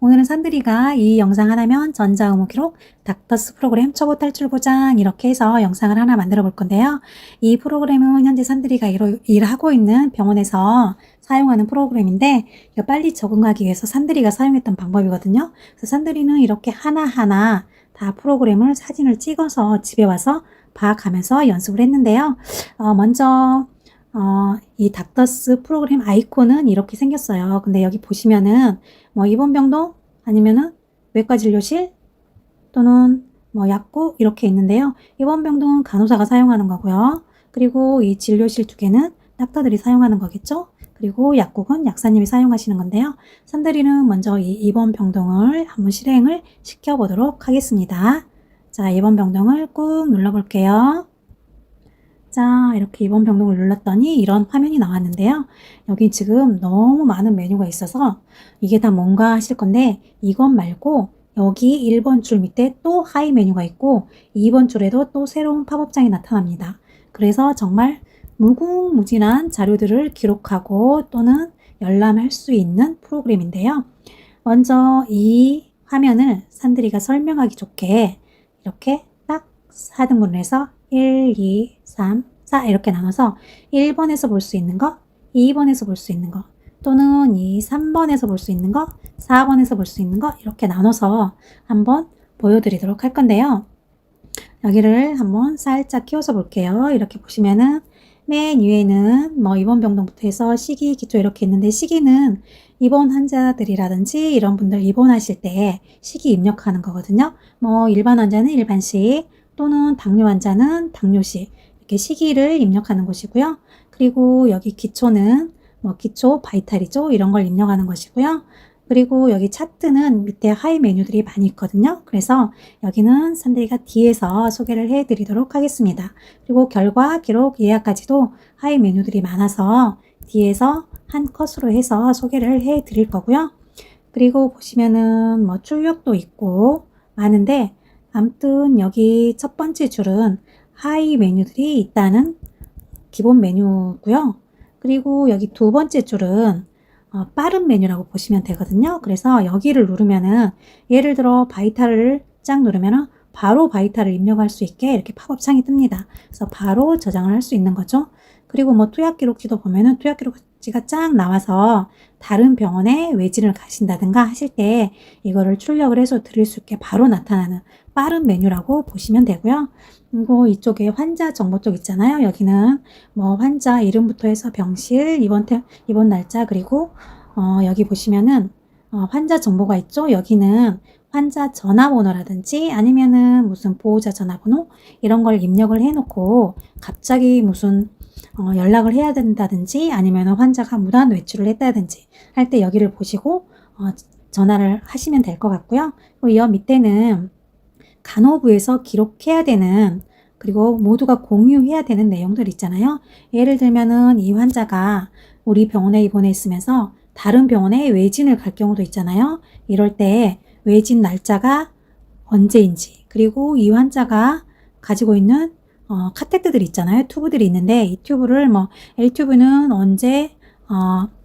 오늘은 산들이가 이 영상 하나면 전자의무 기록 닥터스 프로그램 초보 탈출 보장 이렇게 해서 영상을 하나 만들어 볼 건데요. 이 프로그램은 현재 산들이가 일하고 있는 병원에서 사용하는 프로그램인데 이거 빨리 적응하기 위해서 산들이가 사용했던 방법이거든요. 그래서 산들이는 이렇게 하나하나 다 프로그램을 사진을 찍어서 집에 와서 봐가면서 연습을 했는데요. 먼저 이 닥터스 프로그램 아이콘은 이렇게 생겼어요. 근데 여기 보시면은 뭐 입원병동 아니면은 외과진료실 또는 뭐 약국 이렇게 있는데요. 입원병동은 간호사가 사용하는 거고요. 그리고 이 진료실 두 개는 닥터들이 사용하는 거겠죠. 그리고 약국은 약사님이 사용하시는 건데요. 산들이는 먼저 이 입원병동을 한번 실행을 시켜보도록 하겠습니다. 자, 입원병동을 꾹 눌러볼게요. 자, 이렇게 입원 병동을 눌렀더니 이런 화면이 나왔는데요. 여기 지금 너무 많은 메뉴가 있어서 이게 다 뭔가 하실 건데 이것 말고 여기 1번 줄 밑에 또 하이 메뉴가 있고 2번 줄에도 또 새로운 팝업장이 나타납니다. 그래서 정말 무궁무진한 자료들을 기록하고 또는 열람할 수 있는 프로그램인데요. 먼저 이 화면을 산들이가 설명하기 좋게 이렇게 딱 4등분을 해서 1, 2, 3, 4 이렇게 나눠서 1번에서 볼 수 있는 거, 2번에서 볼 수 있는 거, 또는 이 3번에서 볼 수 있는 거, 4번에서 볼 수 있는 거 이렇게 나눠서 한번 보여드리도록 할 건데요. 여기를 한번 살짝 키워서 볼게요. 이렇게 보시면은 맨 위에는 뭐 입원병동부터 해서 시기, 기초 이렇게 있는데 시기는 입원 환자들이라든지 이런 분들 입원하실 때 시기 입력하는 거거든요. 뭐 일반 환자는 일반시 또는 당뇨 환자는 당뇨시 이렇게 시기를 입력하는 곳이고요. 그리고 여기 기초는 뭐 기초 바이탈이죠. 이런 걸 입력하는 것이고요. 그리고 여기 차트는 밑에 하이 메뉴들이 많이 있거든요. 그래서 여기는 산들이가 뒤에서 소개를 해드리도록 하겠습니다. 그리고 결과, 기록, 예약까지도 하이 메뉴들이 많아서 뒤에서 한 컷으로 해서 소개를 해드릴 거고요. 그리고 보시면은 뭐 출력도 있고 많은데 아무튼 여기 첫 번째 줄은 하이 메뉴들이 있다는 기본 메뉴고요. 그리고 여기 두 번째 줄은 빠른 메뉴라고 보시면 되거든요. 그래서 여기를 누르면은 예를 들어 바이탈을 쫙 누르면은 바로 바이탈을 입력할 수 있게 이렇게 팝업 창이 뜹니다. 그래서 바로 저장을 할 수 있는 거죠. 그리고 뭐 투약 기록지도 보면은 투약 기록지가 쫙 나와서 다른 병원에 외진을 가신다든가 하실 때 이거를 출력을 해서 드릴 수 있게 바로 나타나는 빠른 메뉴라고 보시면 되고요. 그리고 이쪽에 환자 정보 쪽 있잖아요. 여기는 뭐 환자 이름부터 해서 병실, 입원 날짜 그리고 여기 보시면은 환자 정보가 있죠. 여기는 환자 전화번호라든지 아니면은 무슨 보호자 전화번호 이런 걸 입력을 해놓고 갑자기 무슨 연락을 해야 된다든지 아니면 환자가 무단 외출을 했다든지 할 때 여기를 보시고 전화를 하시면 될 것 같고요. 이 밑에는 간호부에서 기록해야 되는 그리고 모두가 공유해야 되는 내용들 있잖아요. 예를 들면은 이 환자가 우리 병원에 입원해 있으면서 다른 병원에 외진을 갈 경우도 있잖아요. 이럴 때 외진 날짜가 언제인지 그리고 이 환자가 가지고 있는 카테트들 있잖아요. 튜브들이 있는데 이 튜브를 뭐 L튜브는 언제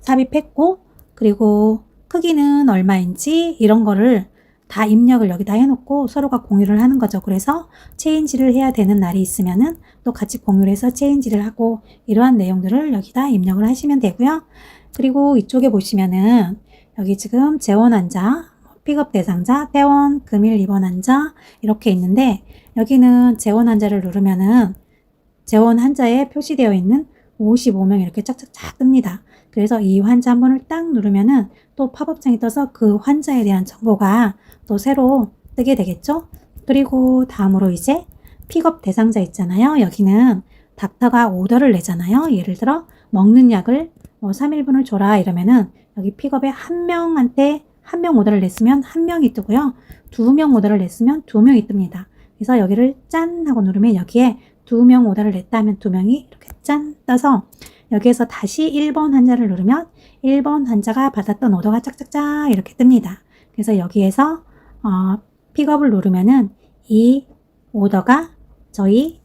삽입했고 그리고 크기는 얼마인지 이런 거를 다 입력을 여기다 해놓고 서로가 공유를 하는 거죠. 그래서 체인지를 해야 되는 날이 있으면은 또 같이 공유를 해서 체인지를 하고 이러한 내용들을 여기다 입력을 하시면 되고요. 그리고 이쪽에 보시면은 여기 지금 재원 환자, 픽업 대상자, 퇴원, 금일 입원 환자 이렇게 있는데 여기는 재원 환자를 누르면은 재원 환자에 표시되어 있는 55명 이렇게 쫙쫙쫙 뜹니다. 그래서 이 환자 한 번을 딱 누르면은 또 팝업창이 떠서 그 환자에 대한 정보가 또 새로 뜨게 되겠죠. 그리고 다음으로 이제 픽업 대상자 있잖아요. 여기는 닥터가 오더를 내잖아요. 예를 들어 먹는 약을 뭐 3일분을 줘라 이러면은 여기 픽업에 한 명한테 한 명 오더를 냈으면 한 명이 뜨고요. 2명 오더를 냈으면 2명이 뜹니다. 그래서 여기를 짠 하고 누르면 여기에 2명 오더를 냈다 하면 2명이 이렇게 짠 떠서 여기에서 다시 1번 환자를 누르면 1번 환자가 받았던 오더가 짝짝짝 이렇게 뜹니다. 그래서 여기에서 픽업을 누르면은 이 오더가 저희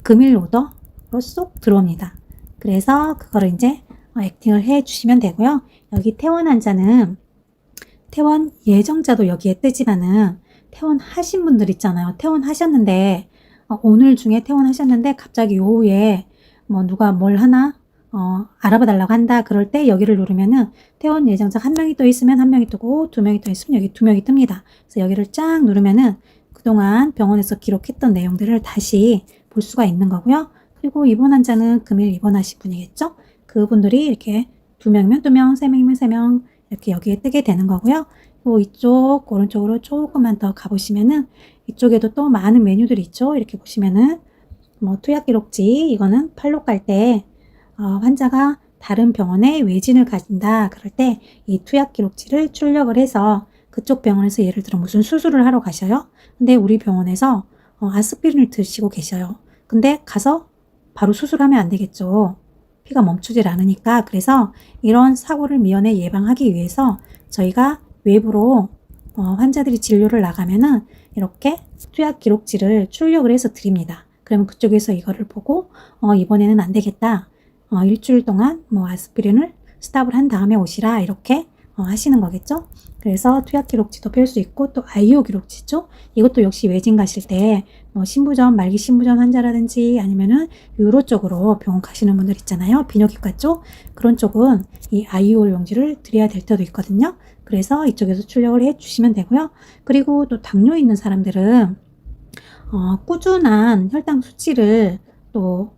금일 오더로 쏙 들어옵니다. 그래서 그거를 이제 액팅을 해 주시면 되고요. 여기 퇴원 환자는 퇴원 예정자도 여기에 뜨지만은 퇴원하신 분들 있잖아요. 퇴원하셨는데 오늘 중에 퇴원하셨는데 갑자기 오후에 뭐 누가 뭘 하나 알아봐 달라고 한다. 그럴 때 여기를 누르면은 퇴원 예정자 한 명이 떠 있으면 한 명이 뜨고 두 명이 떠 있으면 여기 두 명이 뜹니다. 그래서 여기를 쫙 누르면은 그동안 병원에서 기록했던 내용들을 다시 볼 수가 있는 거고요. 그리고 입원 환자는 금일 입원하신 분이겠죠. 그분들이 이렇게 두 명이면 두 명, 세 명이면 세 명 이렇게 여기에 뜨게 되는 거고요. 또 이쪽 오른쪽으로 조금만 더 가보시면은 이쪽에도 또 많은 메뉴들이 있죠. 이렇게 보시면은 뭐 투약 기록지 이거는 팔로 갈 때 환자가 다른 병원에 외진을 가진다 그럴 때 이 투약 기록지를 출력을 해서 그쪽 병원에서 예를 들어 무슨 수술을 하러 가셔요. 근데 우리 병원에서 아스피린을 드시고 계셔요. 근데 가서 바로 수술하면 안 되겠죠. 피가 멈추질 않으니까. 그래서 이런 사고를 미연에 예방하기 위해서 저희가 외부로 환자들이 진료를 나가면은 이렇게 투약 기록지를 출력을 해서 드립니다. 그러면 그쪽에서 이거를 보고 이번에는 안 되겠다. 일주일 동안 뭐 아스피린을 스탑을 한 다음에 오시라 이렇게 하시는 거겠죠. 그래서 투약 기록지도 펼 수 있고 또 IO 기록지죠. 이것도 역시 외진 가실 때 뭐 신부전, 말기 신부전 환자라든지 아니면은 유로 쪽으로 병원 가시는 분들 있잖아요. 비뇨기과 쪽 그런 쪽은 이 IO 용지를 드려야 될 때도 있거든요. 그래서 이쪽에서 출력을 해 주시면 되고요. 그리고 또 당뇨 있는 사람들은 꾸준한 혈당 수치를 또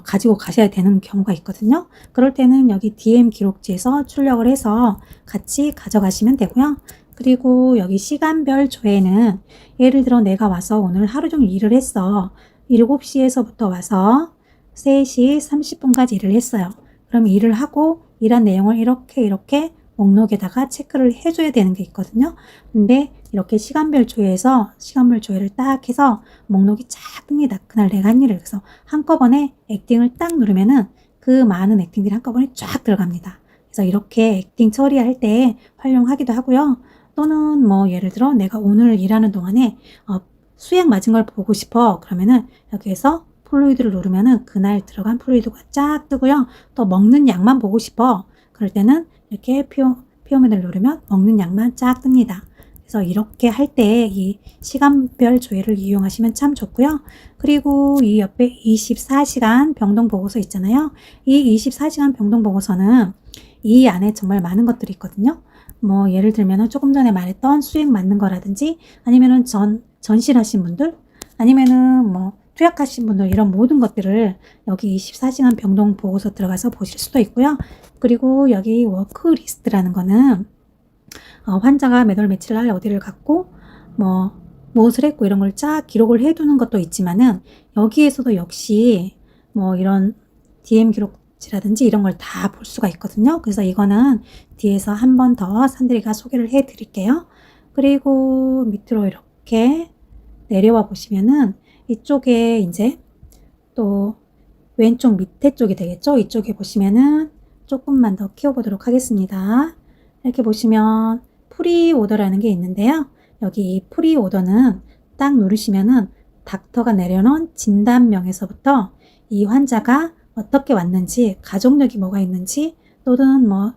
가지고 가셔야 되는 경우가 있거든요. 그럴 때는 여기 DM 기록지에서 출력을 해서 같이 가져가시면 되고요. 그리고 여기 시간별 조회는 예를 들어 내가 와서 오늘 하루 종일 일을 했어. 7시에서부터 와서 3시 30분까지 일을 했어요. 그럼 일을 하고 일한 내용을 이렇게 목록에다가 체크를 해줘야 되는 게 있거든요. 근데 이렇게 시간별 조회에서 시간별 조회를 딱 해서 목록이 쫙 뜹니다. 그날 내가 한 일을. 그래서 한꺼번에 액팅을 딱 누르면은 그 많은 액팅들이 한꺼번에 쫙 들어갑니다. 그래서 이렇게 액팅 처리할 때 활용하기도 하고요. 또는 뭐 예를 들어 내가 오늘 일하는 동안에 수액 맞은 걸 보고 싶어. 그러면은 여기에서 플루이드를 누르면은 그날 들어간 플루이드가 쫙 뜨고요. 또 먹는 양만 보고 싶어. 그럴 때는 이렇게 피오면을 누르면 먹는 양만 쫙 뜹니다. 그래서 이렇게 할 때 이 시간별 조회를 이용하시면 참 좋고요. 그리고 이 옆에 24시간 병동 보고서 있잖아요. 이 24시간 병동 보고서는 이 안에 정말 많은 것들이 있거든요. 뭐 예를 들면 조금 전에 말했던 수액 맞는 거라든지 아니면은 전실하신 분들 아니면은 뭐 투약하신 분들 이런 모든 것들을 여기 24시간 병동 보고서 들어가서 보실 수도 있고요. 그리고 여기 워크리스트라는 거는 환자가 몇 월 며칠 날 어디를 갔고 뭐 무엇을 했고 이런 걸 쫙 기록을 해두는 것도 있지만은 여기에서도 역시 뭐 이런 DM 기록지라든지 이런 걸 다 볼 수가 있거든요. 그래서 이거는 뒤에서 한 번 더 산들이가 소개를 해 드릴게요. 그리고 밑으로 이렇게 내려와 보시면은 이쪽에 이제 또 왼쪽 밑에 쪽이 되겠죠. 이쪽에 보시면은 조금만 더 키워보도록 하겠습니다. 이렇게 보시면 프리오더라는 게 있는데요. 여기 이 프리오더는 딱 누르시면은 닥터가 내려놓은 진단명에서부터 이 환자가 어떻게 왔는지, 가족력이 뭐가 있는지, 또는 뭐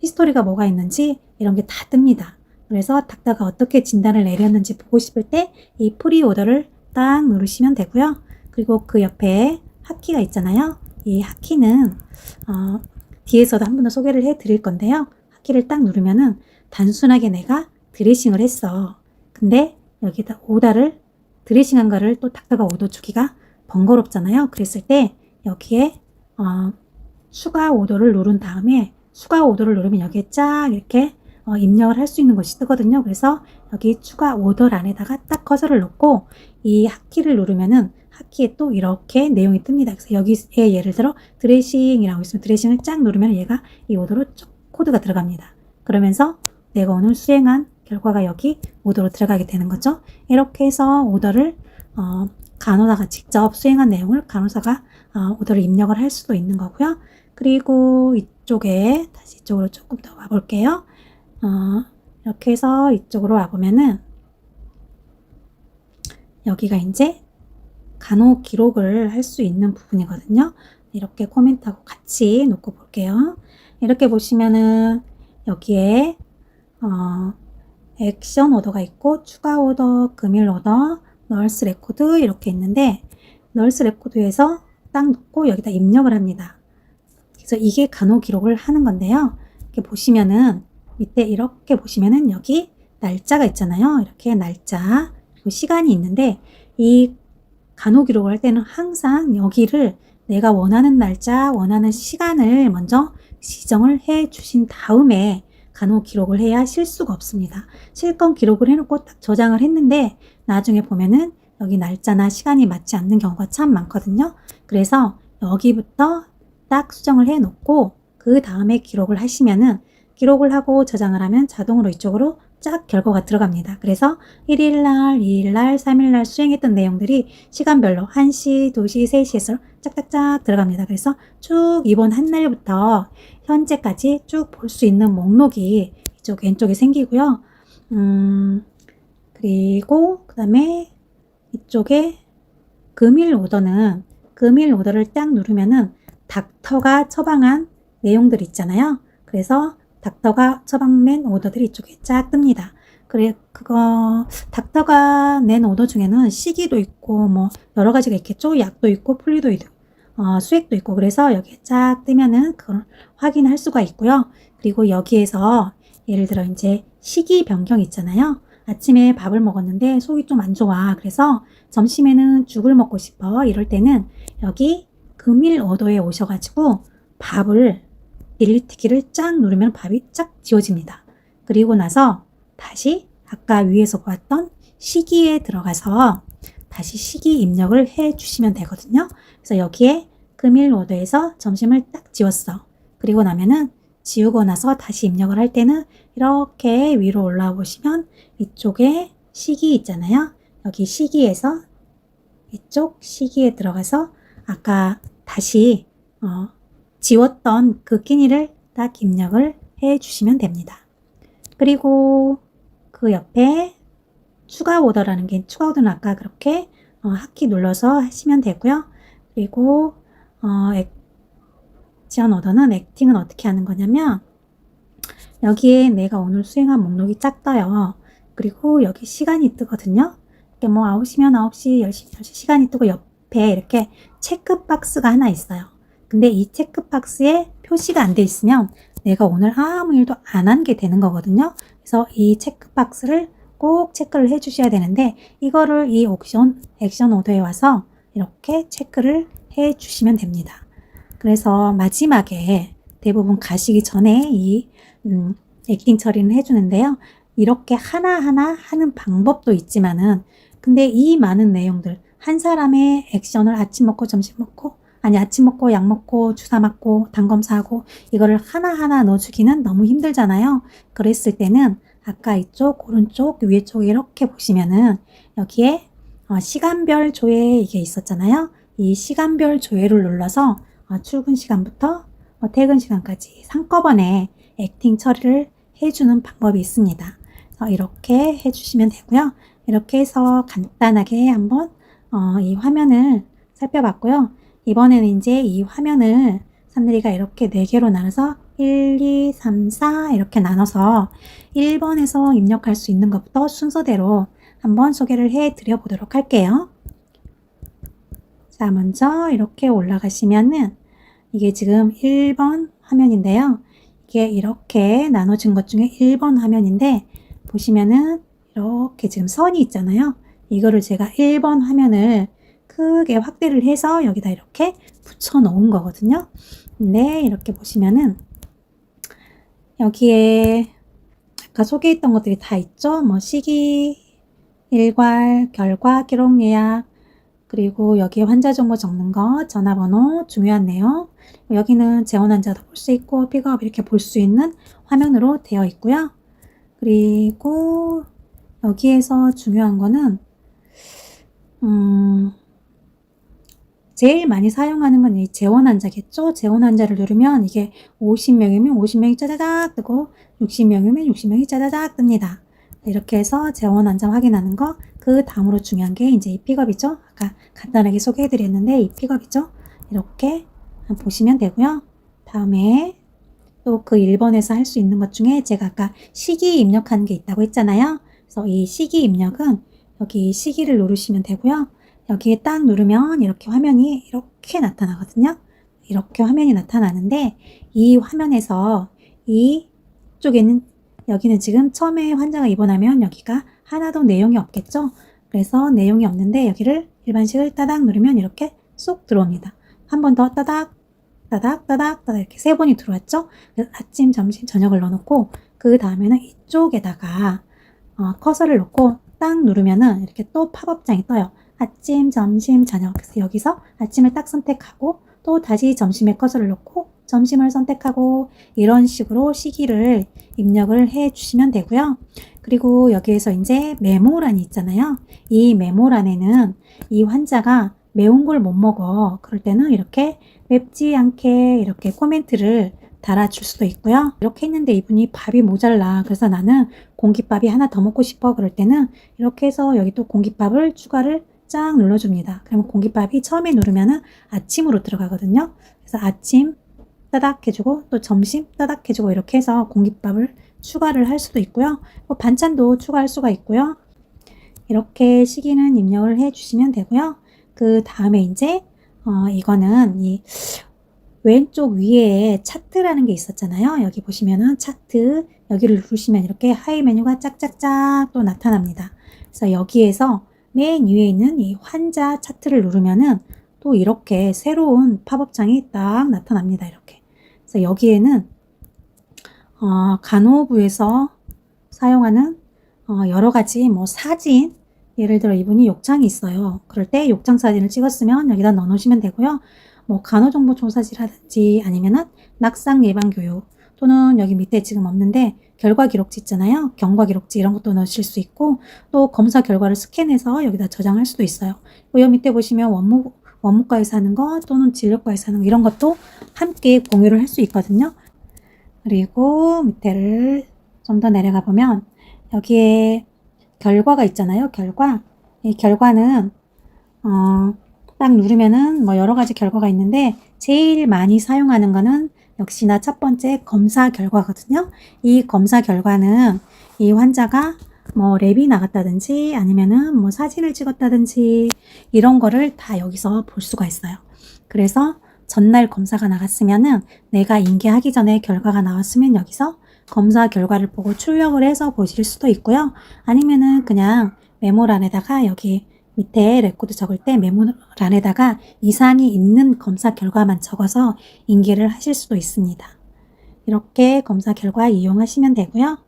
히스토리가 뭐가 있는지 이런 게 다 뜹니다. 그래서 닥터가 어떻게 진단을 내렸는지 보고 싶을 때 이 프리오더를 딱 누르시면 되고요. 그리고 그 옆에 하키가 있잖아요. 이 하키는 뒤에서도 한 번 더 소개를 해 드릴 건데요. 하키를 딱 누르면은 단순하게 내가 드레싱을 했어. 근데 여기다 오더를 드레싱한 거를 또 닥터가 오더 주기가 번거롭잖아요. 그랬을 때 여기에 추가 오더를 누른 다음에 추가 오더를 누르면 여기에 쫙 이렇게 입력을 할 수 있는 것이 뜨거든요. 그래서 여기 추가 오더란에다가 딱 커서를 놓고 이 하키를 누르면은 하키에 또 이렇게 내용이 뜹니다. 그래서 여기에 예를 들어 드레싱이라고 있으면 드레싱을 쫙 누르면 얘가 이 오더로 쭉 코드가 들어갑니다. 그러면서 내가 오늘 수행한 결과가 여기 오더로 들어가게 되는 거죠. 이렇게 해서 오더를 간호사가 직접 수행한 내용을 간호사가 오더를 입력을 할 수도 있는 거고요. 그리고 이쪽에 다시 이쪽으로 조금 더 와볼게요. 이렇게 해서 이쪽으로 와보면은 여기가 이제 간호 기록을 할 수 있는 부분이거든요. 이렇게 코멘트하고 같이 놓고 볼게요. 이렇게 보시면은 여기에 액션 오더가 있고 추가 오더, 금일 오더, 널스 레코드 이렇게 있는데 널스 레코드에서 딱 놓고 여기다 입력을 합니다. 그래서 이게 간호 기록을 하는 건데요. 이렇게 보시면은 밑에 이렇게 보시면은 여기 날짜가 있잖아요. 이렇게 날짜 그리고 시간이 있는데 이 간호 기록을 할 때는 항상 여기를 내가 원하는 날짜, 원하는 시간을 먼저 지정을 해 주신 다음에 간호 기록을 해야 실수가 없습니다. 실컷 기록을 해놓고 딱 저장을 했는데 나중에 보면은 여기 날짜나 시간이 맞지 않는 경우가 참 많거든요. 그래서 여기부터 딱 수정을 해 놓고 그 다음에 기록을 하시면은 기록을 하고 저장을 하면 자동으로 이쪽으로 쫙 결과가 들어갑니다. 그래서 1일날, 2일날, 3일날 수행했던 내용들이 시간별로 1시, 2시, 3시에서 짝짝짝 들어갑니다. 그래서 쭉 이번 한 날부터 현재까지 쭉 볼 수 있는 목록이 이쪽 왼쪽에 생기고요. 그리고 그 다음에 이쪽에 금일 오더는 금일 오더를 딱 누르면은 닥터가 처방한 내용들 있잖아요. 그래서 닥터가 처방낸 오더들이 이쪽에 쫙 뜹니다. 그래, 닥터가 낸 오더 중에는 시기도 있고, 뭐, 여러 가지가 있겠죠? 약도 있고, 풀리도 있고, 수액도 있고, 그래서 여기에 쫙 뜨면은 그걸 확인할 수가 있고요. 그리고 여기에서 예를 들어 이제 시기 변경 있잖아요. 아침에 밥을 먹었는데 속이 좀 안 좋아. 그래서 점심에는 죽을 먹고 싶어. 이럴 때는 여기 금일 오더에 오셔가지고 밥을 딜리트 키를 쫙 누르면 밥이 쫙 지워집니다. 그리고 나서 다시 아까 위에서 보았던 시기에 들어가서 다시 시기 입력을 해 주시면 되거든요. 그래서 여기에 금일 오더에서 점심을 딱 지웠어. 그리고 나면은 지우고 나서 다시 입력을 할 때는 이렇게 위로 올라와 보시면 이쪽에 시기 있잖아요. 여기 시기에서 이쪽 시기에 들어가서 아까 다시 지웠던 그 끼니를 딱 입력을 해 주시면 됩니다. 그리고 그 옆에 추가 오더라는 게 추가 오더는 아까 그렇게 하키 눌러서 하시면 되고요. 그리고 액션 오더는 액팅은 어떻게 하는 거냐면 여기에 내가 오늘 수행한 목록이 쫙 떠요. 그리고 여기 시간이 뜨거든요. 이렇게 뭐 9시면 9시, 10시, 10시 시간이 뜨고 옆에 이렇게 체크박스가 하나 있어요. 근데 이 체크박스에 표시가 안 돼 있으면 내가 오늘 아무 일도 안 한 게 되는 거거든요. 그래서 이 체크박스를 꼭 체크를 해 주셔야 되는데 이거를 이 액션 오더에 와서 이렇게 체크를 해 주시면 됩니다. 그래서 마지막에 대부분 가시기 전에 이 액팅 처리는 해주는데요. 이렇게 하나하나 하는 방법도 있지만은 근데 이 많은 내용들 한 사람의 액션을 아침 먹고 점심 먹고 아침 먹고 약 먹고 주사 맞고 당 검사하고 이거를 하나하나 넣어주기는 너무 힘들잖아요. 그랬을 때는 아까 이쪽 오른쪽 위에 쪽 이렇게 보시면은 여기에 시간별 조회 이게 있었잖아요. 이 시간별 조회를 눌러서 출근 시간부터 퇴근 시간까지 한꺼번에 액팅 처리를 해주는 방법이 있습니다. 그래서 이렇게 해주시면 되고요. 이렇게 해서 간단하게 한번 이 화면을 살펴봤고요. 이번에는 이제 이 화면을 산들이가 이렇게 4개로 나눠서 1, 2, 3, 4 이렇게 나눠서 1번에서 입력할 수 있는 것부터 순서대로 한번 소개를 해 드려 보도록 할게요. 자, 먼저 이렇게 올라가시면은 이게 지금 1번 화면인데요. 이게 이렇게 나눠진 것 중에 1번 화면인데 보시면은 이렇게 지금 선이 있잖아요. 이거를 제가 1번 화면을 크게 확대를 해서 여기다 이렇게 붙여 놓은 거거든요. 근데 이렇게 보시면은 여기에 아까 소개했던 것들이 다 있죠. 뭐 시기, 일괄, 결과, 기록 예약, 그리고 여기에 환자 정보 적는 거, 전화번호, 중요한 내용. 여기는 재원 환자도 볼 수 있고 픽업 이렇게 볼 수 있는 화면으로 되어 있고요. 그리고 여기에서 중요한 거는 제일 많이 사용하는 건 이 재원 환자겠죠. 재원 환자를 누르면 이게 50명이면 50명이 짜자작 뜨고 60명이면 60명이 짜자작 뜹니다. 이렇게 해서 재원 환자 확인하는 거. 그 다음으로 중요한 게 이제 이 픽업이죠. 아까 간단하게 소개해 드렸는데 이 픽업이죠. 이렇게 보시면 되고요. 다음에 또 그 1번에서 할 수 있는 것 중에 제가 아까 시기 입력하는 게 있다고 했잖아요. 그래서 이 시기 입력은 여기 시기를 누르시면 되고요. 여기에 딱 누르면 이렇게 화면이 이렇게 나타나거든요. 이렇게 화면이 나타나는데 이 화면에서 이쪽에는 여기는 지금 처음에 환자가 입원하면 여기가 하나도 내용이 없겠죠. 그래서 내용이 없는데 여기를 일반식을 따닥 누르면 이렇게 쏙 들어옵니다. 한 번 더 따닥 따닥 따닥 따닥 이렇게 3번이 들어왔죠. 그래서 아침, 점심, 저녁을 넣어놓고 그 다음에는 이쪽에다가 커서를 놓고 딱 누르면은 이렇게 또 팝업장이 떠요. 아침, 점심, 저녁. 그래서 여기서 아침을 딱 선택하고 또 다시 점심에 커서를 놓고 점심을 선택하고 이런 식으로 시기를 입력을 해 주시면 되고요. 그리고 여기에서 이제 메모란이 있잖아요. 이 메모란에는 이 환자가 매운 걸 못 먹어. 그럴 때는 이렇게 맵지 않게 이렇게 코멘트를 달아줄 수도 있고요. 이렇게 했는데 이분이 밥이 모자라. 그래서 나는 공깃밥이 하나 더 먹고 싶어. 그럴 때는 이렇게 해서 여기 또 공깃밥을 추가를 쫙 눌러줍니다. 그러면 공깃밥이 처음에 누르면은 아침으로 들어가거든요. 그래서 아침 따닥 해주고 또 점심 따닥 해주고 이렇게 해서 공깃밥을 추가를 할 수도 있고요. 뭐 반찬도 추가할 수가 있고요. 이렇게 시기는 입력을 해 주시면 되고요. 그 다음에 이제 이거는 이 왼쪽 위에 차트라는 게 있었잖아요. 여기 보시면은 차트 여기를 누르시면 이렇게 하이 메뉴가 짝짝짝 또 나타납니다. 그래서 여기에서 맨 위에 있는 이 환자 차트를 누르면은 또 이렇게 새로운 팝업창이 딱 나타납니다. 이렇게. 그래서 여기에는 간호부에서 사용하는 여러 가지 뭐 사진, 예를 들어 이분이 욕창이 있어요. 그럴 때 욕창 사진을 찍었으면 여기다 넣어 놓으시면 되고요. 뭐 간호정보 조사지라든지 아니면은 낙상 예방 교육 또는 여기 밑에 지금 없는데 결과 기록지 있잖아요. 경과 기록지 이런 것도 넣으실 수 있고 또 검사 결과를 스캔해서 여기다 저장할 수도 있어요. 여기 밑에 보시면 원무과에서 하는 거 또는 진료과에서 하는 거 이런 것도 함께 공유를 할 수 있거든요. 그리고 밑에를 좀 더 내려가 보면 여기에 결과가 있잖아요. 결과. 이 결과는 딱 누르면은 뭐 여러 가지 결과가 있는데 제일 많이 사용하는 거는 역시나 첫 번째 검사 결과거든요. 이 검사 결과는 이 환자가 뭐 랩이 나갔다든지 아니면은 뭐 사진을 찍었다든지 이런 거를 다 여기서 볼 수가 있어요. 그래서 전날 검사가 나갔으면은 내가 인계하기 전에 결과가 나왔으면 여기서 검사 결과를 보고 출력을 해서 보실 수도 있고요. 아니면은 그냥 메모란에다가 여기 밑에 레코드 적을 때 메모란에다가 이상이 있는 검사 결과만 적어서 인계를 하실 수도 있습니다. 이렇게 검사 결과 이용하시면 되고요.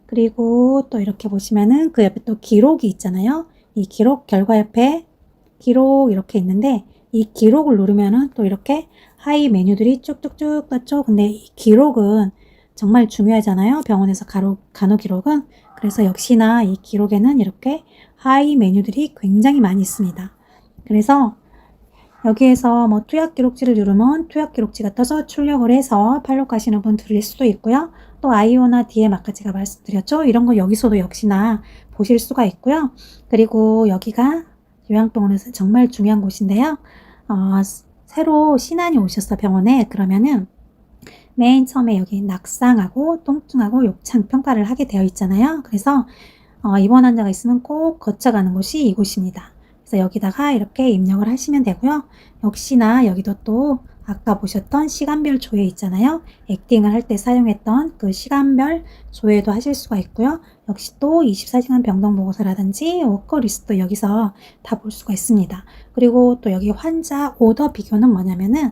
그리고 또 이렇게 보시면은 그 옆에 또 기록이 있잖아요. 이 기록 결과 옆에 기록 이렇게 있는데 이 기록을 누르면은 또 이렇게 하이 메뉴들이 쭉쭉쭉 떴죠. 근데 이 기록은 정말 중요하잖아요. 병원에서 간호 기록은. 그래서 역시나 이 기록에는 이렇게 하이 메뉴들이 굉장히 많이 있습니다. 그래서 여기에서 뭐 투약 기록지를 누르면 투약 기록지가 떠서 출력을 해서 팔로우하시는 분 들을 수도 있고요. 또 아이오나 DM 아까 제가 말씀드렸죠. 이런 거 여기서도 역시나 보실 수가 있고요. 그리고 여기가 요양병원에서 정말 중요한 곳인데요. 새로 신안이 오셨어 병원에. 그러면은 맨 처음에 여기 낙상하고 통증하고 욕창 평가를 하게 되어 있잖아요. 그래서 입원 환자가 있으면 꼭 거쳐가는 곳이 이곳입니다. 그래서 여기다가 이렇게 입력을 하시면 되고요. 역시나 여기도 또 아까 보셨던 시간별 조회 있잖아요. 액팅을 할 때 사용했던 그 시간별 조회도 하실 수가 있고요. 역시 또 24시간 병동 보고서라든지 워커리스트 여기서 다 볼 수가 있습니다. 그리고 또 여기 환자 오더 비교는 뭐냐면은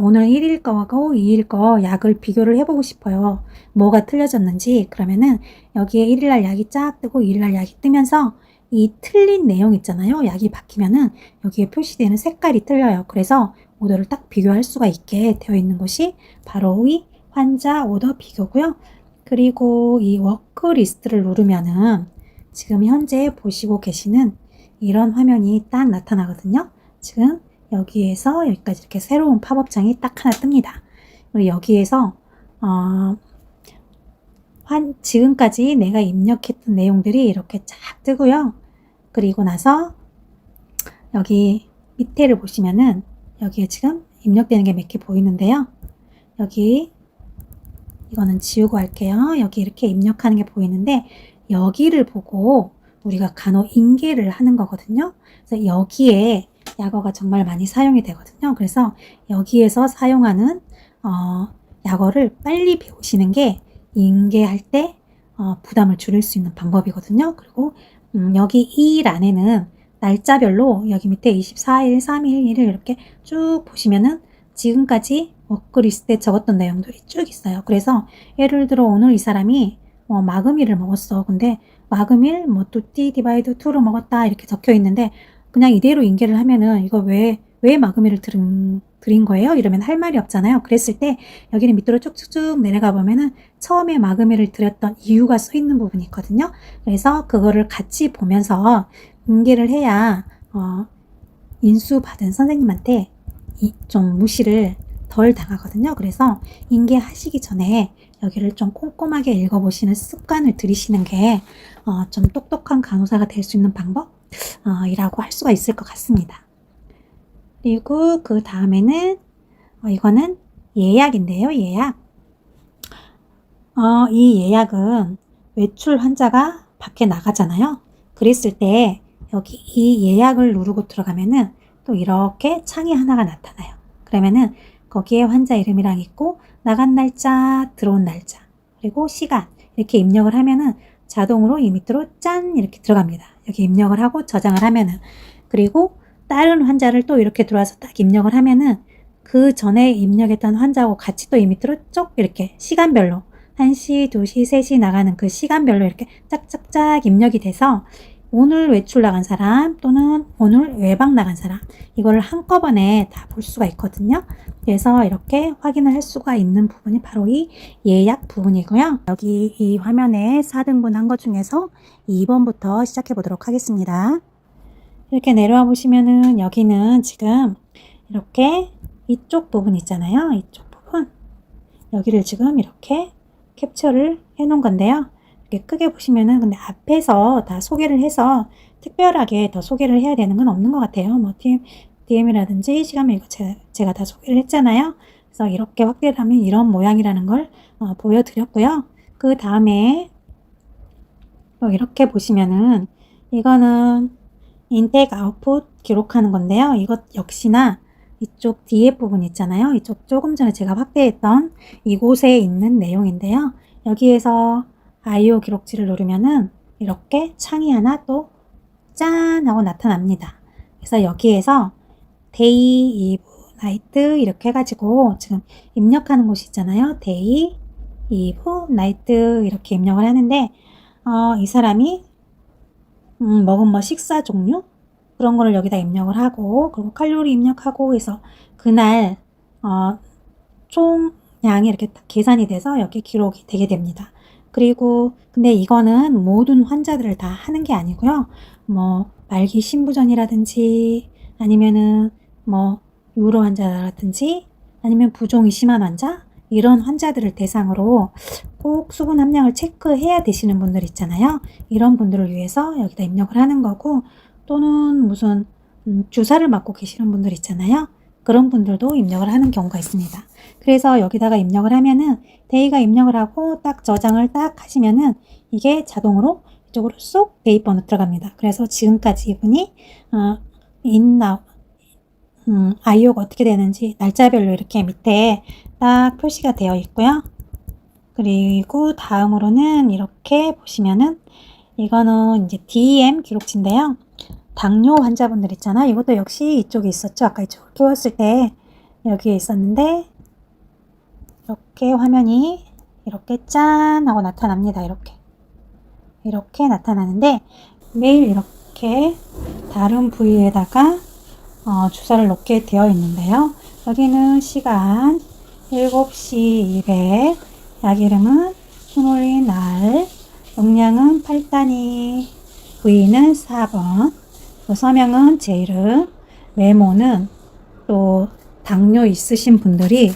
오늘 1일 거하고 2일 거 약을 비교를 해보고 싶어요. 뭐가 틀려졌는지. 그러면은 여기에 1일날 약이 쫙 뜨고 2일날 약이 뜨면서 이 틀린 내용 있잖아요. 약이 바뀌면은 여기에 표시되는 색깔이 틀려요. 그래서 오더를 딱 비교할 수가 있게 되어 있는 것이 바로 이 환자 오더 비교고요. 그리고 이 워크리스트를 누르면은 지금 현재 보시고 계시는 이런 화면이 딱 나타나거든요. 지금 여기에서 여기까지 이렇게 새로운 팝업창이 딱 하나 뜹니다. 그리고 여기에서 지금까지 내가 입력했던 내용들이 이렇게 쫙 뜨고요. 그리고 나서 여기 밑에를 보시면은 여기에 지금 입력되는 게 몇 개 보이는데요. 여기 이거는 지우고 할게요. 여기 이렇게 입력하는 게 보이는데 여기를 보고 우리가 간호인계를 하는 거거든요. 그래서 여기에 약어가 정말 많이 사용이 되거든요. 그래서 여기에서 사용하는 약어를 빨리 배우시는 게 인계할 때 부담을 줄일 수 있는 방법이거든요. 그리고 여기 이 란에는 날짜별로 여기 밑에 24일, 3일, 1일 이렇게 쭉 보시면은 지금까지 워크 리스트에 적었던 내용들이 쭉 있어요. 그래서 예를 들어 오늘 이 사람이 마금일을 먹었어. 근데 마금일 뭐 두띠 디바이드 2로 먹었다 이렇게 적혀 있는데 그냥 이대로 인계를 하면은 이거 왜 마금일을 드린 거예요? 이러면 할 말이 없잖아요. 그랬을 때 여기는 밑으로 쭉쭉쭉 내려가 보면은 처음에 마금일을 드렸던 이유가 써 있는 부분이 있거든요. 그래서 그거를 같이 보면서 인계를 해야 인수받은 선생님한테 좀 무시를 덜 당하거든요. 그래서 인계하시기 전에 여기를 좀 꼼꼼하게 읽어보시는 습관을 들이시는 게 좀 똑똑한 간호사가 될 수 있는 방법이라고 할 수가 있을 것 같습니다. 그리고 그 다음에는 이거는 예약인데요. 예약. 이 예약은 외출 환자가 밖에 나가잖아요. 그랬을 때 여기 이 예약을 누르고 들어가면은 또 이렇게 창이 하나가 나타나요. 그러면은 거기에 환자 이름이랑 있고 나간 날짜, 들어온 날짜, 그리고 시간 이렇게 입력을 하면은 자동으로 이 밑으로 짠 이렇게 들어갑니다. 여기 입력을 하고 저장을 하면은 그리고 다른 환자를 또 이렇게 들어와서 딱 입력을 하면은 그 전에 입력했던 환자하고 같이 또 이 밑으로 쭉 이렇게 시간별로 1시, 2시, 3시 나가는 그 시간별로 이렇게 짝짝짝 입력이 돼서 오늘 외출 나간 사람 또는 오늘 외박 나간 사람 이거를 한꺼번에 다 볼 수가 있거든요. 그래서 이렇게 확인을 할 수가 있는 부분이 바로 이 예약 부분이고요. 여기 이 화면에 4등분 한 것 중에서 2번부터 시작해 보도록 하겠습니다. 이렇게 내려와 보시면은 여기는 지금 이렇게 이쪽 부분 있잖아요. 이쪽 부분 여기를 지금 이렇게 캡처를 해 놓은 건데요. 이렇게 크게 보시면은 근데 앞에서 다 소개를 해서 특별하게 더 소개를 해야 되는 건 없는 것 같아요. 뭐 DM이라든지 시간별 이거 제가 다 소개를 했잖아요. 그래서 이렇게 확대를 하면 이런 모양이라는 걸 보여드렸고요. 그 다음에 이렇게 보시면은 이거는 인텍 아웃풋 기록하는 건데요. 이것 역시나 이쪽 뒤에 부분 있잖아요. 이쪽 조금 전에 제가 확대했던 이곳에 있는 내용인데요. 여기에서 IO 기록지를 누르면은 이렇게 창이 하나 또 짠 하고 나타납니다. 그래서 여기에서 데이, 이브, 나이트 이렇게 해가지고 지금 입력하는 곳이 있잖아요. 데이, 이브, 나이트 이렇게 입력을 하는데 이 사람이 먹은 뭐 식사 종류 그런 거를 여기다 입력을 하고 그리고 칼로리 입력하고 해서 그날 총 양이 이렇게 계산이 돼서 여기 기록이 되게 됩니다. 그리고 근데 이거는 모든 환자들을 다 하는 게 아니고요. 뭐 말기 신부전이라든지 아니면은 뭐 유로 환자라든지 아니면 부종이 심한 환자 이런 환자들을 대상으로 꼭 수분 함량을 체크해야 되시는 분들 있잖아요. 이런 분들을 위해서 여기다 입력을 하는 거고 또는 무슨 주사를 맞고 계시는 분들 있잖아요. 그런 분들도 입력을 하는 경우가 있습니다. 그래서 여기다가 입력을 하면은 데이가 입력을 하고 딱 저장을 딱 하시면은 이게 자동으로 이쪽으로 쏙 대입번호 들어갑니다. 그래서 지금까지 이분이 IO가 어떻게 되는지 날짜별로 이렇게 밑에 딱 표시가 되어 있고요. 그리고 다음으로는 이렇게 보시면은 이거는 이제 DM 기록지인데요. 당뇨 환자분들 있잖아요. 이것도 역시 이쪽에 있었죠. 아까 이쪽을 끼웠을 때 여기에 있었는데 이렇게 화면이 이렇게 짠 하고 나타납니다. 이렇게 나타나는데 매일 이렇게 다른 부위에다가 주사를 놓게 되어 있는데요. 여기는 시간 7시 200, 약 이름은 힘올린 날, 용량은 8단위, 부위는 4번, 서명은 제 이름, 메모는 또 당뇨 있으신 분들이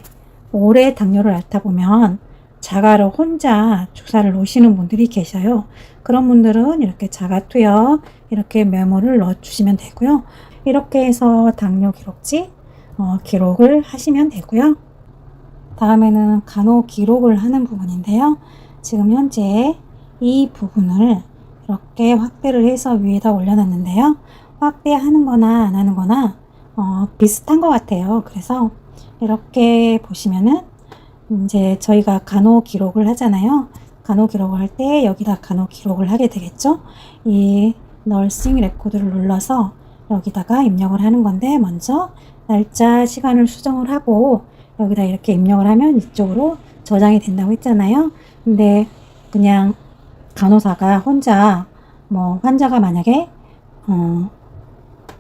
오래 당뇨를 앓다 보면 자가로 혼자 주사를 놓으시는 분들이 계셔요. 그런 분들은 이렇게 자가 투여 이렇게 메모를 넣어주시면 되고요. 이렇게 해서 당뇨 기록지 기록을 하시면 되고요. 다음에는 간호 기록을 하는 부분인데요. 지금 현재 이 부분을 이렇게 확대를 해서 위에다 올려놨는데요. 확대하는 거나 안 하는 거나 비슷한 것 같아요. 그래서 이렇게 보시면은 이제 저희가 간호 기록을 하잖아요. 간호 기록을 할 때 여기다 간호 기록을 하게 되겠죠. 이 널싱 레코드를 눌러서 여기다가 입력을 하는 건데, 먼저 날짜 시간을 수정을 하고 여기다 이렇게 입력을 하면 이쪽으로 저장이 된다고 했잖아요. 근데 그냥 간호사가 혼자 환자가 만약에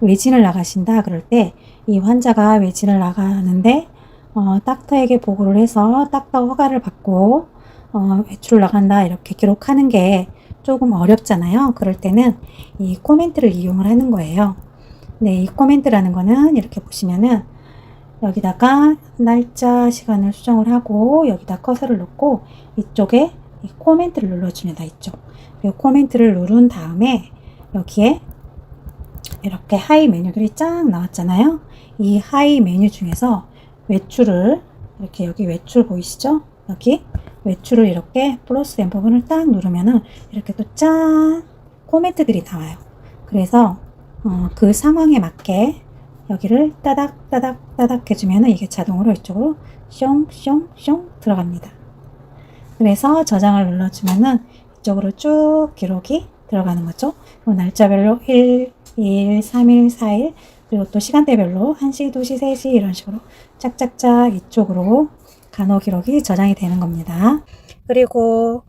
외진을 나가신다 그럴 때, 이 환자가 외진을 나가는데 닥터에게 보고를 해서 닥터 허가를 받고 외출을 나간다 이렇게 기록하는 게 조금 어렵잖아요. 그럴 때는 이 코멘트를 이용을 하는 거예요. 네, 이 코멘트라는 거는 이렇게 보시면은 여기다가 날짜 시간을 수정을 하고 여기다 커서를 놓고 이쪽에 이 코멘트를 눌러줍니다. 이쪽. 그리고 코멘트를 누른 다음에 여기에 이렇게 하이 메뉴들이 쫙 나왔잖아요. 이 하이 메뉴 중에서 외출을 이렇게, 여기 외출 보이시죠? 여기 외출을 이렇게 플러스 된 부분을 딱 누르면은 이렇게 또 짠 코멘트들이 나와요. 그래서 그 상황에 맞게 여기를 따닥 따닥 따닥 해주면은 이게 자동으로 이쪽으로 숑숑숑 들어갑니다. 그래서 저장을 눌러주면은 이쪽으로 쭉 기록이 들어가는 거죠. 날짜별로 1, 2일, 3일, 4일, 그리고 또 시간대별로 1시, 2시, 3시 이런 식으로 짝짝짝 이쪽으로 간호 기록이 저장이 되는 겁니다. 그리고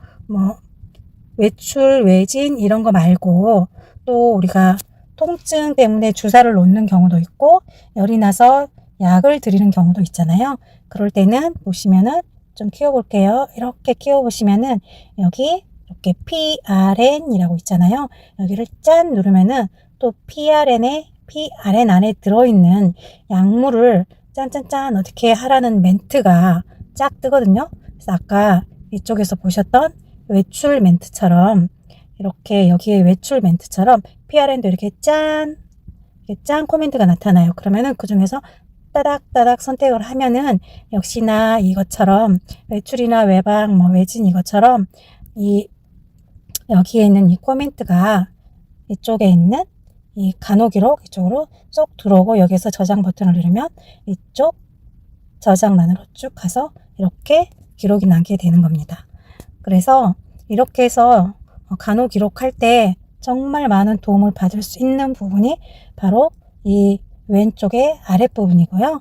외출, 외진 이런 거 말고 또 우리가 통증 때문에 주사를 놓는 경우도 있고 열이 나서 약을 드리는 경우도 있잖아요. 그럴 때는 보시면은 좀 키워볼게요. 이렇게 키워보시면은 여기 이렇게 PRN이라고 있잖아요. 여기를 짠 누르면은 또 PRN 안에 들어있는 약물을 짠짠짠 어떻게 하라는 멘트가 쫙 뜨거든요. 그래서 아까 이쪽에서 보셨던 외출 멘트처럼 이렇게 여기에 외출 멘트처럼 PRN도 이렇게 짠 코멘트가 나타나요. 그러면은 그 중에서 따닥따닥 선택을 하면은 역시나 이것처럼 외출이나 외박, 외진 이것처럼 여기에 있는 이 코멘트가 이쪽에 있는 이 간호 기록 이쪽으로 쏙 들어오고 여기서 저장 버튼을 누르면 이쪽 저장란으로 쭉 가서 이렇게 기록이 남게 되는 겁니다. 그래서 이렇게 해서 간호 기록할 때 정말 많은 도움을 받을 수 있는 부분이 바로 이 왼쪽의 아랫부분이고요.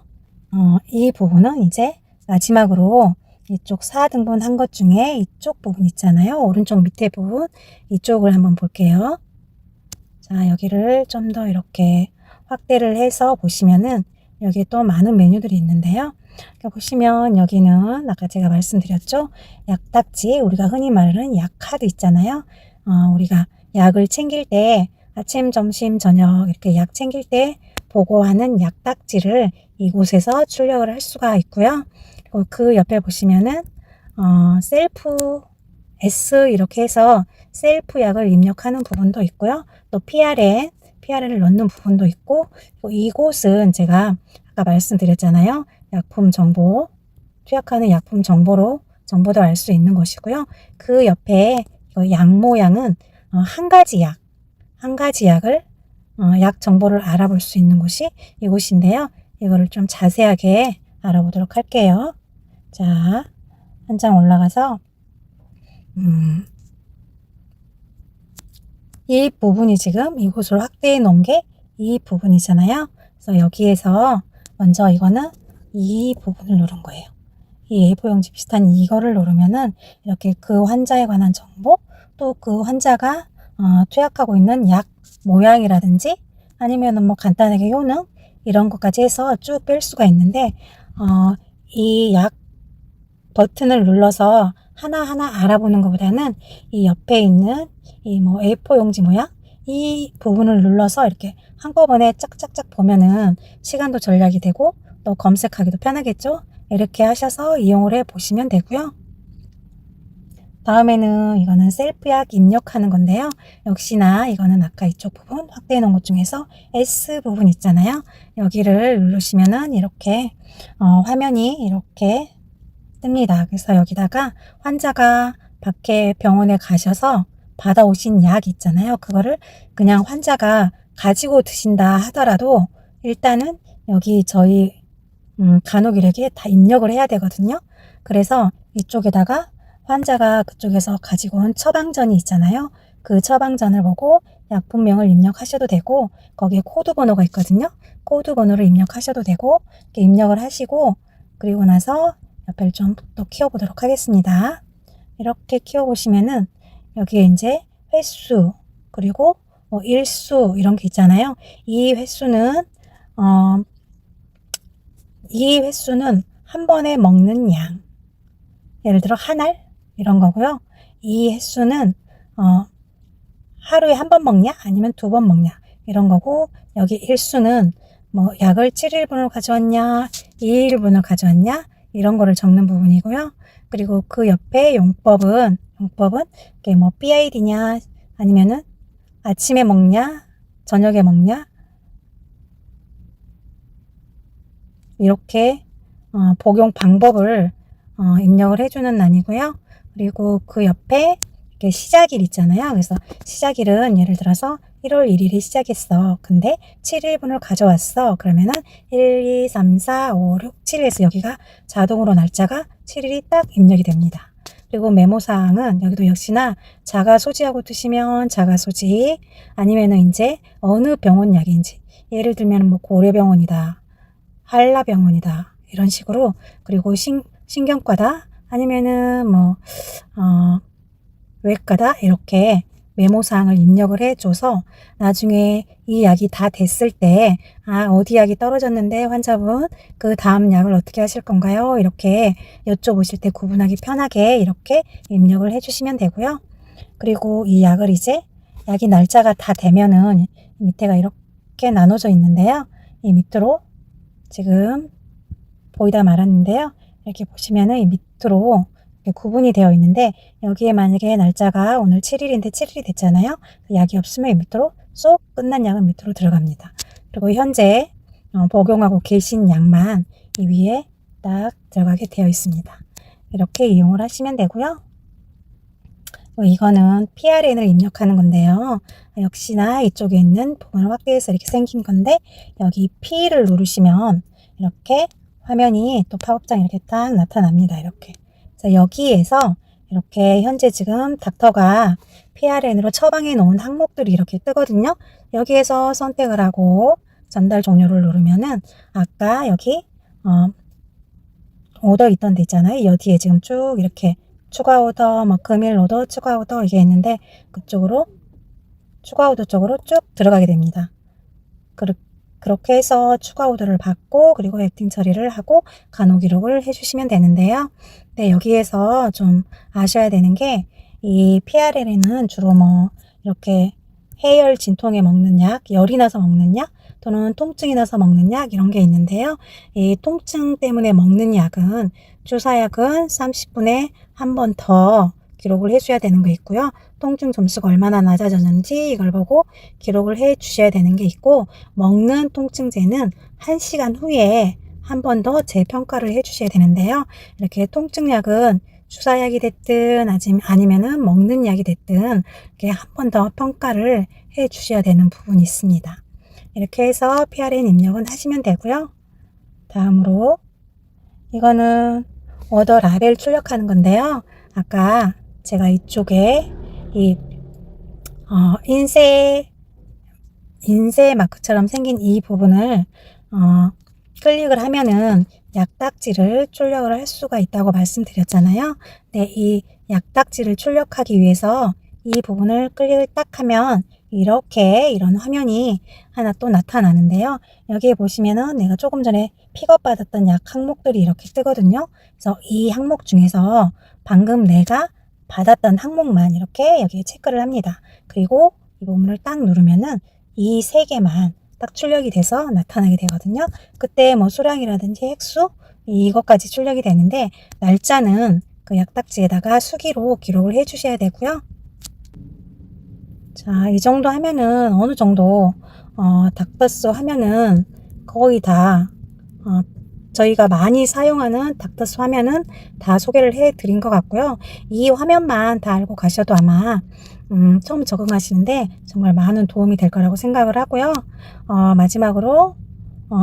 이 부분은 이제 마지막으로 이쪽 4등분 한 것 중에 이쪽 부분 있잖아요. 오른쪽 밑에 부분 이쪽을 한번 볼게요. 자, 여기를 좀 더 이렇게 확대를 해서 보시면은 여기 또 많은 메뉴들이 있는데요. 보시면 여기는 아까 제가 말씀드렸죠. 약딱지, 우리가 흔히 말하는 약카드 있잖아요. 우리가 약을 챙길 때 아침, 점심, 저녁 이렇게 약 챙길 때 보고하는 약딱지를 이곳에서 출력을 할 수가 있고요. 그리고 그 옆에 보시면은 셀프 S 이렇게 해서 셀프 약을 입력하는 부분도 있고요. 또 PRN을 넣는 부분도 있고, 이곳은 제가 아까 말씀드렸잖아요. 약품 정보, 투약하는 약품 정보도 알 수 있는 것이고요. 그 옆에 약 모양은 한 가지 약을 약 정보를 알아볼 수 있는 곳이 이곳인데요. 이거를 좀 자세하게 알아보도록 할게요. 자, 한 장 올라가서 이 부분이 지금 이곳으로 확대해 놓은 게 이 부분이잖아요. 그래서 여기에서 먼저 이거는 이 부분을 누른 거예요. 이 A4 용지 비슷한 이거를 누르면은 이렇게 그 환자에 관한 정보, 또 그 환자가 투약하고 있는 약 모양이라든지 아니면은 간단하게 효능 이런 것까지 해서 쭉 뺄 수가 있는데 이 약 버튼을 눌러서 하나하나 알아보는 것보다는 이 옆에 있는 이 A4 용지 모양 이 부분을 눌러서 이렇게 한꺼번에 짝짝짝 보면은 시간도 절약이 되고 또 검색하기도 편하겠죠. 이렇게 하셔서 이용을 해 보시면 되고요. 다음에는 이거는 셀프약 입력하는 건데요. 역시나 이거는 아까 이쪽 부분 확대해 놓은 것 중에서 S 부분 있잖아요. 여기를 누르시면은 이렇게 화면이 이렇게 뜹니다. 그래서 여기다가 환자가 밖에 병원에 가셔서 받아오신 약 있잖아요. 그거를 그냥 환자가 가지고 드신다 하더라도 일단은 여기 저희 간호기록에 다 입력을 해야 되거든요. 그래서 이쪽에다가 환자가 그쪽에서 가지고 온 처방전이 있잖아요. 그 처방전을 보고 약품명을 입력하셔도 되고 거기에 코드 번호가 있거든요. 코드 번호를 입력하셔도 되고 이렇게 입력을 하시고 그리고 나서 옆을 좀 또 키워보도록 하겠습니다. 이렇게 키워보시면은 여기에 이제 횟수 그리고 일수 이런 게 있잖아요. 이 횟수는 한 번에 먹는 양. 예를 들어 한 알 이런 거고요. 이 횟수는 하루에 한 번 먹냐 아니면 두 번 먹냐 이런 거고 여기 일수는 뭐 약을 7일분을 가져왔냐 2일분을 가져왔냐 이런 거를 적는 부분이고요. 그리고 그 옆에 용법은 이게 뭐 BID냐 아니면은 아침에 먹냐 저녁에 먹냐 이렇게 복용 방법을 입력을 해주는 란이고요. 그리고 그 옆에 이렇게 시작일 있잖아요. 그래서 시작일은 예를 들어서 1월 1일이 시작했어. 근데 7일분을 가져왔어. 그러면은 1, 2, 3, 4, 5, 6, 7에서 여기가 자동으로 날짜가 7일이 딱 입력이 됩니다. 그리고 메모사항은 여기도 역시나 자가 소지하고 두시면 자가 소지 아니면은 이제 어느 병원 약인지 예를 들면 뭐 고려병원이다. 한라병원이다. 이런 식으로 그리고 신경과다 아니면은 뭐 외과다 이렇게 메모사항을 입력을 해줘서 나중에 이 약이 다 됐을 때 어디 약이 떨어졌는데 환자분 그 다음 약을 어떻게 하실 건가요? 이렇게 여쭤보실 때 구분하기 편하게 이렇게 입력을 해주시면 되고요. 그리고 이 약을 이제 약이 날짜가 다 되면은 밑에가 이렇게 나눠져 있는데요. 이 밑으로 지금 보이다 말았는데요. 이렇게 보시면은 이 밑으로 이렇게 구분이 되어 있는데 여기에 만약에 날짜가 오늘 7일인데 7일이 됐잖아요. 약이 없으면 이 밑으로 쏙 끝난 약은 밑으로 들어갑니다. 그리고 현재 복용하고 계신 약만 이 위에 딱 들어가게 되어 있습니다. 이렇게 이용을 하시면 되고요. 이거는 PRN을 입력하는 건데요. 역시나 이쪽에 있는 부분을 확대해서 이렇게 생긴 건데 여기 P를 누르시면 이렇게 화면이 또 팝업창이 이렇게 딱 나타납니다. 이렇게. 그래서 여기에서 이렇게 현재 지금 닥터가 PRN으로 처방해 놓은 항목들이 이렇게 뜨거든요. 여기에서 선택을 하고 전달 종료를 누르면은 아까 여기 오더 있던 데 있잖아요. 여기에 지금 쭉 이렇게 추가 오더, 뭐 금일 오더, 추가 오더 이게 있는데 그쪽으로 추가 오더 쪽으로 쭉 들어가게 됩니다. 그렇게 해서 추가 오더를 받고 그리고 액팅 처리를 하고 간호 기록을 해주시면 되는데요. 네, 여기에서 좀 아셔야 되는 게 이 PRN은 주로 뭐 이렇게 해열 진통에 먹는 약, 열이 나서 먹는 약 또는 통증이 나서 먹는 약 이런 게 있는데요. 이 통증 때문에 먹는 약은 주사약은 30분에 한 번 더 기록을 해줘야 되는 거 있고요. 통증 점수가 얼마나 낮아졌는지 이걸 보고 기록을 해 주셔야 되는 게 있고 먹는 통증제는 1시간 후에 한 번 더 재평가를 해 주셔야 되는데요. 이렇게 통증약은 주사약이 됐든 아니면은 먹는 약이 됐든 이렇게 한 번 더 평가를 해 주셔야 되는 부분이 있습니다. 이렇게 해서 PRN 입력은 하시면 되고요. 다음으로 이거는 오더 라벨 출력하는 건데요. 아까 제가 이쪽에 이 인쇄 마크처럼 생긴 이 부분을 클릭을 하면은 약딱지를 출력을 할 수가 있다고 말씀드렸잖아요. 네, 이 약딱지를 출력하기 위해서 이 부분을 클릭을 딱 하면 이렇게 이런 화면이 하나 또 나타나는데요. 여기에 보시면은 내가 조금 전에 픽업 받았던 약 항목들이 이렇게 뜨거든요. 그래서 이 항목 중에서 방금 내가 받았던 항목만 이렇게 여기에 체크를 합니다. 그리고 이 부분을 딱 누르면은 이 세 개만 딱 출력이 돼서 나타나게 되거든요. 그때 뭐 수량이라든지 획수 이것까지 출력이 되는데 날짜는 그 약딱지에다가 수기로 기록을 해 주셔야 되고요. 자, 이 정도 하면은 어느 정도 닥터스 하면은 거의 다 저희가 많이 사용하는 닥터스 화면은 다 소개를 해 드린 것 같고요. 이 화면만 다 알고 가셔도 아마 처음 적응하시는데 정말 많은 도움이 될 거라고 생각을 하고요. 마지막으로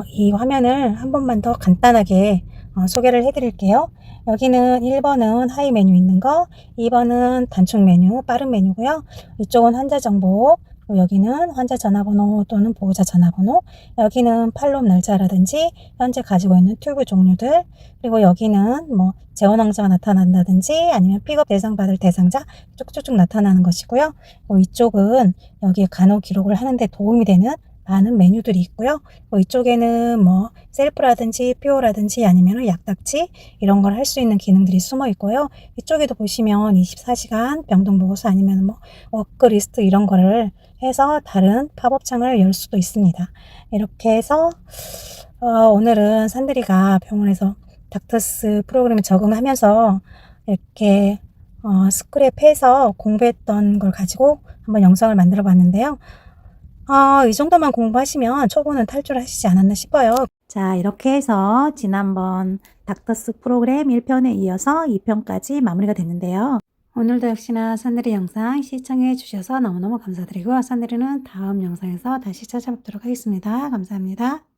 이 화면을 한 번만 더 간단하게 소개를 해 드릴게요. 여기는 1번은 하이 메뉴 있는 거, 2번은 단축 메뉴, 빠른 메뉴고요. 이쪽은 환자 정보, 여기는 환자 전화번호 또는 보호자 전화번호, 여기는 팔로우 날짜라든지 현재 가지고 있는 튜브 종류들, 그리고 여기는 뭐 재원 환자가 나타난다든지 아니면 픽업 대상 받을 대상자 쭉쭉쭉 나타나는 것이고요. 이쪽은 여기에 간호 기록을 하는데 도움이 되는 많은 메뉴들이 있고요. 이쪽에는 뭐 셀프라든지 PO라든지 아니면 약딱지 이런 걸 할 수 있는 기능들이 숨어 있고요. 이쪽에도 보시면 24시간 병동 보고서 아니면 뭐 워크리스트 이런 거를 해서 다른 팝업 창을 열 수도 있습니다. 이렇게 해서 오늘은 산들이가 병원에서 닥터스 프로그램에 적응하면서 이렇게 스크랩해서 공부했던 걸 가지고 한번 영상을 만들어 봤는데요. 이 정도만 공부하시면 초보는 탈출하시지 않았나 싶어요. 자, 이렇게 해서 지난번 닥터스 프로그램 1편에 이어서 2편까지 마무리가 됐는데요. 오늘도 역시나 산들이 영상 시청해 주셔서 너무너무 감사드리고 산들이는 다음 영상에서 다시 찾아뵙도록 하겠습니다. 감사합니다.